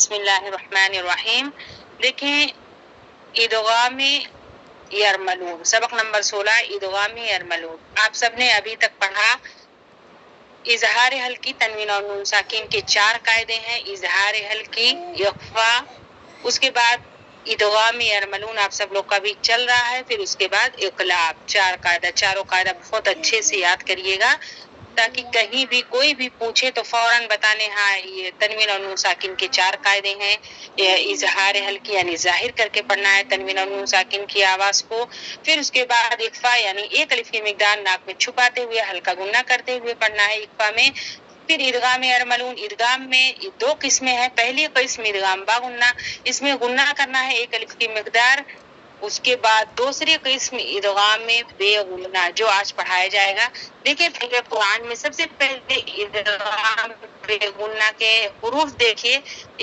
بسم اللہ الرحمن الرحیم۔ دیکھیں ادغام یرملون، سبق نمبر 16 ادغام یرملون۔ آپ سب نے ابھی تک پڑھا اظہار حلقی تنوین اور نون ساکن کے 4 قاعدے ہیں۔ اظہار حلقی، اخفا، اس کے بعد ادغام یرملون آپ سب لوگ کا بھی چل رہا ہے، پھر اس کے بعد اقلاب، 4 قاعدہ، چاروں قاعدہ بہت اچھے سے یاد کریے گا تاکہ کہیں بھی کوئی بھی پوچھے تو فوراً بتانے ہاں یہ تنوین اور نون ساکن کے 4 قاعدے ہیں۔ اظہار حلقی یعنی ظاہر کر کے پڑھنا ہے تنوین اور نون ساکن کی آواز کو، پھر اس کے بعد اخفا یعنی ایک الف کی مقدار ناک میں چھپاتے ہوئے ہلکا گنہ کرتے ہوئے پڑھنا ہے اخفا میں۔ پھر ادغام یرملون، ادغام میں 2 قسمیں ہیں۔ پہلی قسم ادغام با گنہ، اس میں گنہ کرنا ہے ایک الف کی مقدار۔ اس کے بعد دوسری قسم ادغام میں بے غنہ جو آج پڑھایا جائے گا۔ دیکھیں پورے قرآن میں سب سے پہلے ادغام بے غنہ کے حروف دیکھیے۔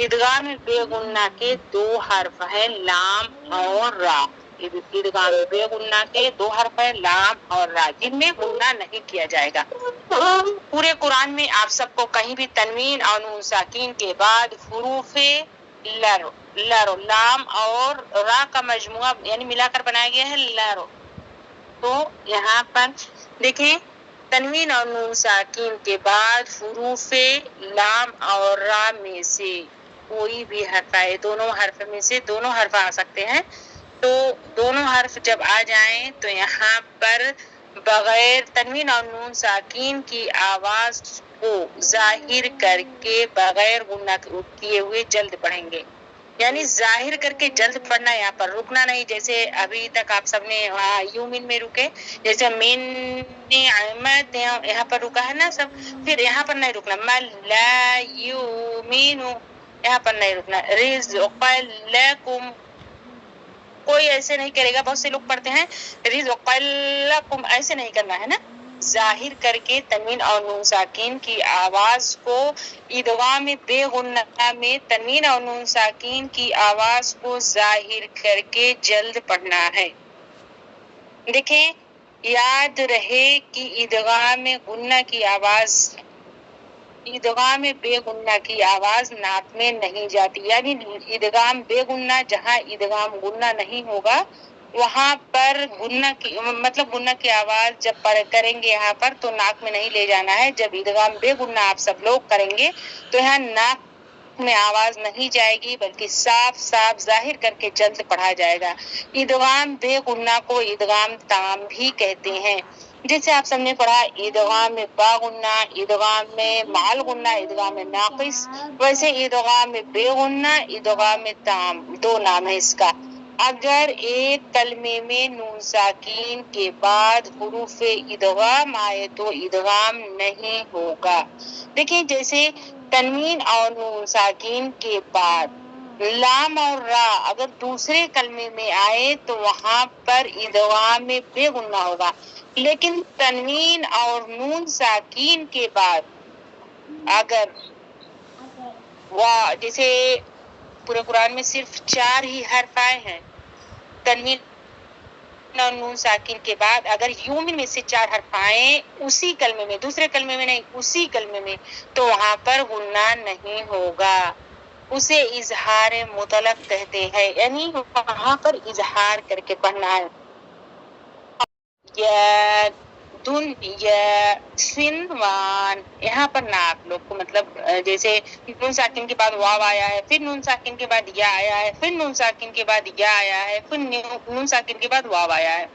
ادغام بے غنہ کے 2 حرف ہیں لام اور را۔ ادغام بے غنہ کے 2 حرف ہیں لام اور را، جن میں غنہ نہیں کیا جائے گا۔ پورے قرآن میں آپ سب کو کہیں بھی تنوین اور نون ساکین کے بعد حروف لرو لام اور را کا مجموعہ یعنی ملا کر بنایا گیا ہے لرو۔ تو یہاں پر دیکھیں تنوین اور نون ساکین کے بعد حروف لام اور را میں سے کوئی بھی حرف آئے، دونوں حرف میں سے دونوں حرف آ سکتے ہیں، تو دونوں حرف جب آ جائیں تو یہاں پر بغیر تنوین اور نون ساکین کی آواز کو ظاہر کر کے بغیر غنہ کیے ہوئے جلد پڑھیں گے، یعنی ظاہر کر کے جلد پڑھنا، یہاں پر رکنا نہیں جیسے ابھی تک آپ سب نے یومن میں رکے، جیسے من نعمت یہاں پر رکا ہے نا سب، پھر یہاں پر نہیں رکنا، من لا یومن یہاں پر نہیں رکنا، رزق لکم کوئی ایسے نہیں کرے گا، بہت سے لوگ پڑھتے ہیں رزق لکم، ایسے نہیں کرنا ہے نا، ظاہر کر کے تنوین اور نون ساکین کی آواز کو ادغام بے غنہ میں تنوین اور نون ساکین کی آواز کو ظاہر کر کے جلد پڑھنا ہے۔ دیکھیں یاد رہے کہ ادغام غنہ کی آواز، ادغام بے غنہ کی آواز ناک میں نہیں جاتی، یعنی ادغام بے غنہ جہاں ادغام غنہ نہیں ہوگا وہاں پر غنہ کی مطلب غنہ کی آواز جب کریں گے یہاں پر تو ناک میں نہیں لے جانا ہے۔ جب ادغام بے غنہ آپ سب لوگ کریں گے تو یہاں ناک میں آواز نہیں جائے گی بلکہ صاف صاف ظاہر کر کے جلد پڑھا جائے گا۔ ادغام بے غنہ کو ادغام تام بھی کہتے ہیں، جیسے آپ سب نے پڑھا ادغام با غنہ، ادغام میں مال غنہ، ادغام ناقص، ویسے ادغام بے غنہ ادغام تام 2 نام ہے اس کا۔ اگر ایک کلمے میں نون ساکین کے بعد حروف ادغام آئے تو ادغام نہیں ہوگا۔ دیکھیں جیسے تنوین اور نون ساکین کے بعد لام اور را اگر دوسرے کلمے میں آئے تو وہاں پر ادغام بے غنہ ہوگا، لیکن تنوین اور نون ساکین کے بعد اگر جیسے پورے قرآن میں صرف 4 ہی حرف آئے ہیں تنوین اور نون ساکن کے بعد، اگر یومن میں سے 4 حرف آئیں اسی کلمے میں، دوسرے کلمے میں نہیں اسی کلمے میں، تو وہاں پر غنہ نہیں ہوگا، اسے اظہار مطلق کہتے ہیں، یعنی وہاں پر اظہار کر کے پڑھنا ہے۔ یا دن یا سنوان یہاں پر نہ آپ لوگ کو مطلب جیسے نون ساکن کے بعد واو آیا ہے، پھر نون ساکن کے بعد یا آیا ہے، پھر نون ساکن کے بعد یا آیا ہے، پھر نون ساکن کے بعد واو آیا ہے،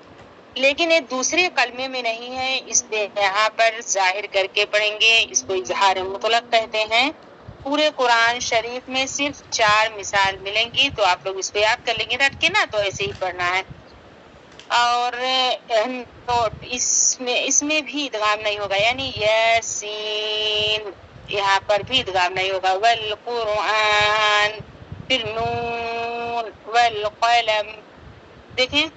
لیکن یہ دوسرے کلمے میں نہیں ہے، اس لیے یہاں پر ظاہر کر کے پڑھیں گے، اس کو اظہار مطلق کہتے ہیں۔ پورے قرآن شریف میں صرف 4 مثال ملیں گی تو آپ لوگ اس کو یاد کر لیں گے رٹ کے نا، تو ایسے ہی پڑھنا ہے۔ اور اس میں بھی ادغام نہیں ہوگا، یعنی یاسین یہاں پر بھی ادغام نہیں ہوگا، والقرآن، پھر نون والقلم۔ دیکھیں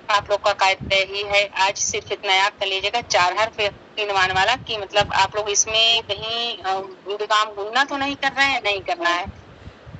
آپ لوگ کا قاعدہ یہی ہے، آج صرف اتنا یاد کر لیجیے گا 4 حرف عنوان والا کہ مطلب آپ لوگ اس میں کہیں ادغام غنہ تو نہیں کر رہے ہیں، نہیں کرنا ہے۔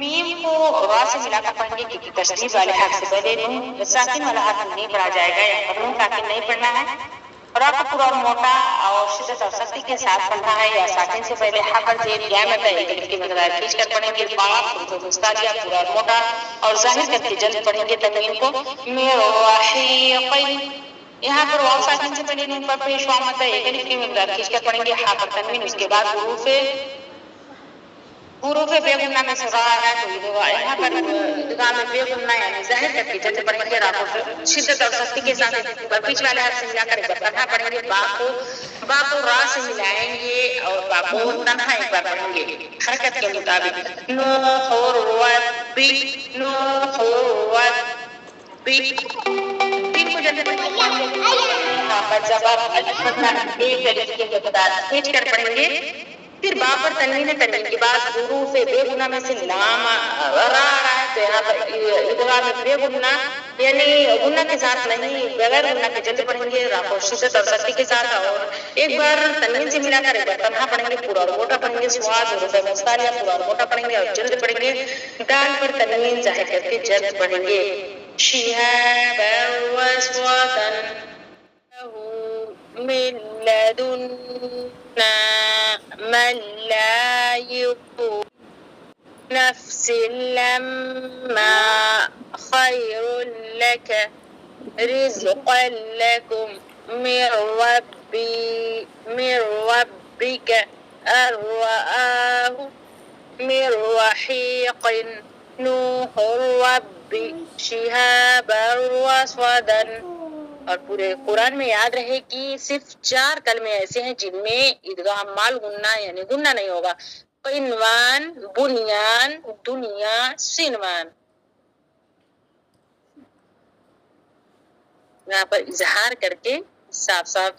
میم کو را سے ملا کر پڑھیں گے کیونکہ تشدید والے حرف سے پہلے نون ساکن والا حرف نہیں پڑھا جائے گا، یا نون ساکن نہیں پڑھنا ہے۔ را کو پورا اور موٹا اور شدت اور سختی کے ساتھ پڑھنا ہے، یا ساکن سے پہلے حرف زیر یا مدہ ایک الف کی مقدار کھینچ کر پڑھیں گے۔ با حروف مستعلیہ پورا اور موٹا اور ظاہر کر کے جلد پڑھیں گے تنوین کو۔ مرحیق، یہاں پر واو ساکن سے پہلے نون پر پیش وا مدہ ایک الف کی مقدار کھینچ کر پڑھیں گے، ہا پر تنوین، اس کے بعد حروف بے غنہ میں سے را ہے تو یہاں پر ادغام میں بے غنہ یعنی ظاہر کر کے جلد پڑھیں گے۔ را کو شدت اور سختی کے ساتھ پیچھے والے حرف سے ملا کر ایک بار تنہا پڑھیں گے۔ با کو را سے ملائیں گے اور با کو تنہا ایک بار پڑھیں گے حرکت کے مطابق۔ نحروبی، نحروبی، تین کو جلد پڑھیں گے۔ یہاں پر زبر ایک الف کی مقدار کھینچ کر پڑھیں گے۔ پھر با پر تنوین ہے، تنوین کے بعد حروف بے غنہ میں سے لام را آ رہا ہے تو یہاں پر ادغام بے غنہ یعنی غنہ کے ساتھ نہیں بغیر غنہ کے جلد پڑھیں گے۔ را کو شدت اور سختی کے ساتھ اور ایک بار تنوین سے ملا کر ایک بار تنہا پڑھیں گے، پورا اور موٹا پڑھیں گے۔ سواد حروف مستعلیہ پورا اور موٹا پڑھیں گے اور جلد پڑھیں گے۔ دال پر تنوین ظاہر کر کے جلد پڑھیں گے۔ شہابا وصودا من لدنا من لا يقول نفس لما خير لك رزقا لكم من ربك أرآه من رحيق نوح الرب شهابا وصدا۔ اور پورے قرآن میں یاد رہے کہ صرف 4 کلمے ایسے ہیں جن میں ادغام مال غنہ یعنی غنہ نہیں ہوگا۔ قنوان، بنیان، دنیا، سنوان۔ یہاں پر اظہار کر کے صاف صاف